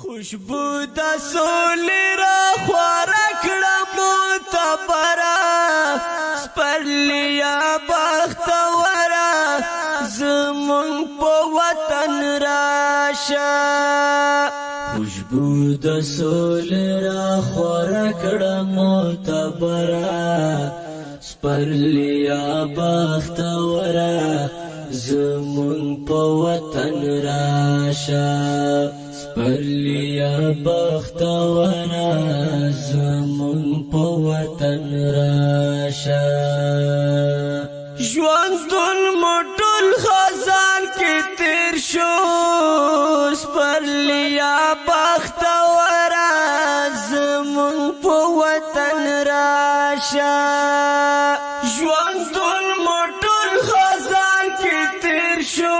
خوشبو د سولې را خواره کړه معتبره سپرلیا بختوره زمونږ په وطن راشه خوشبو د سولې را خواره کړه معتبره سپرلیا بختوره زمونږ په وطن راشه سپرلیا بختوره زمونږ په وطن راشه ژوندون مو ټول خزان کې تیر شو سپرلیا بختوره زمونږ په وطن راشه ژوندون مو ټول خزان کې تیر شو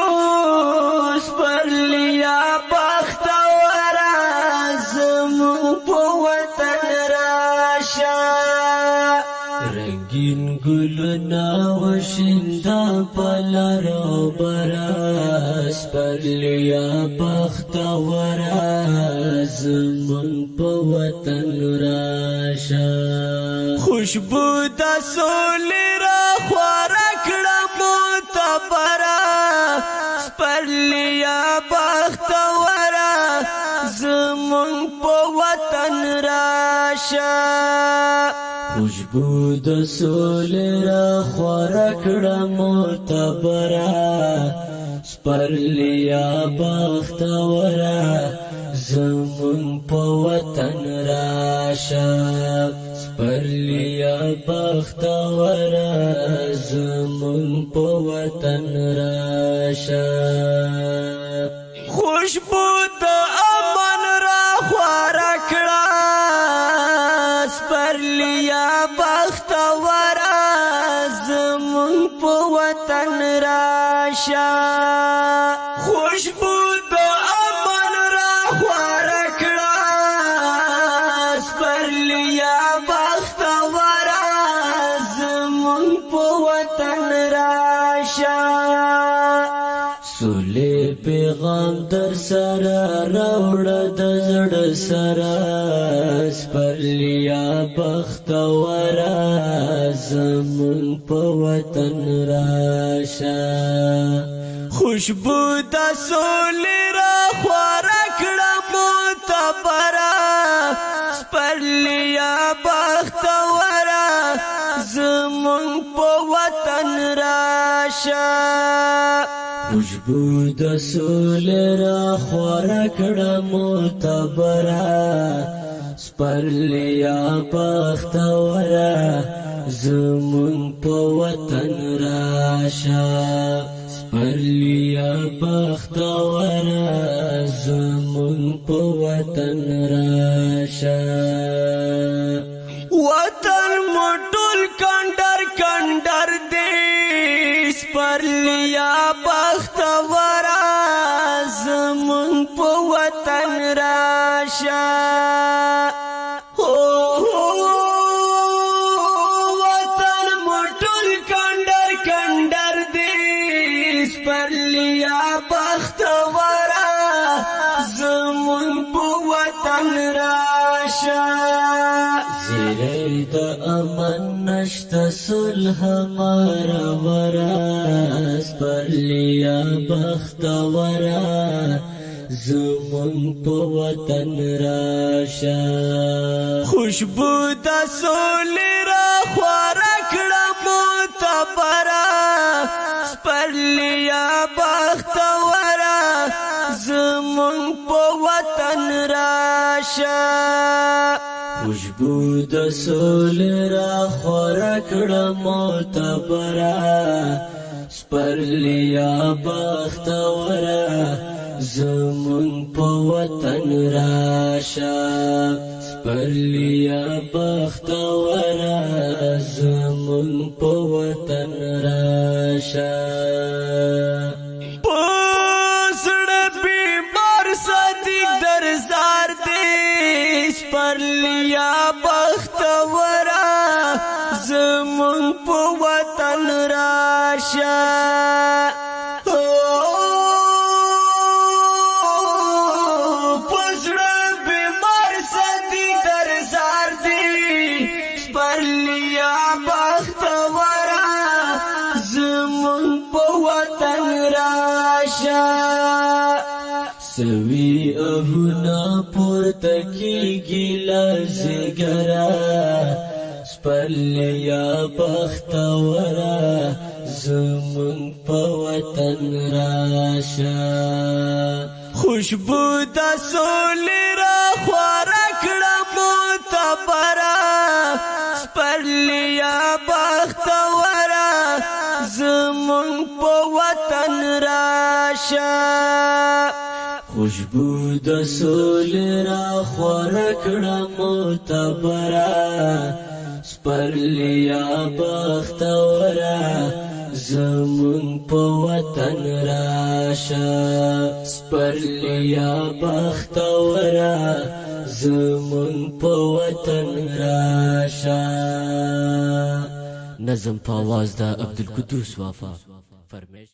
سپرلیا بختوره زمونږ په وطن راشه رنگین گلنا وشندا پلارو برا سپرلیا بختوره زمونږ په وطن راشه خوشبو د سولې را خواره کړه معتبره سپرلیا بختوره زمونږ په وطن راشه خوشبو د سولې را خواره کړه معتبره سپرلیا بختوره زمونږ په وطن راشه سپرلیا بختوره زمونږ په وطن راشه خوشبو د امن را خواره کړه سپرلیا بختوره زمونږ په وطن راشه خوشبو د امن را خواره کړه سپرلیا بختوره زمونږ په وطن راشه سولې پیغام در سره راوړه د زړه سره سپرلیا بختوره زمونږ په وطن راشه خوشبو د سولې را خواره کړه معتبره سپرلیا بختوره زمونږ په وطن راشه خوشبو د سولې را خواره کړه معتبره سپرلیا بختوره زمونږ په وطن راشه سپرلیا بختوره زمونږ په وطن راشه وطن مو ټول کندر کندر دی سپرلیا بختوره زمونږ په وطن راشه وطن مو ټول کندر کندر دی سپرلیا بختوره زمونږ په وطن راشه زیری د امن نشته صلح مروره سپرلیا بختوره زمونږ په وطن راشه خوشبو د سولې را خواره کړه معتبره سپرلیا بختوره زمونږ په وطن راشه خوشبو د سولې را خواره کړه معتبره سپرلیا بختوره زمونږ په وطن راشه سپرلیا بختوره زمونږ په وطن راشه پسړه بیمار صدیق درزار دی سپرلیا بختوره زمونږ په وطن راشه پسړه نگاهونه پورته کیږي له زیګره سپرلیا بختوره زمون په وطن راشه خوشبو د سولې را خوره کړه معتبره سپرلیا بختوره زمون په وطن راشه خوشبو د سولې را خوره کړه معتبره سپرلیا بختوره زمون په وطن راشه سپرلیا بختوره زمون په وطن راشه نظم په आवाज د عبدالقدوس وفا فرمیش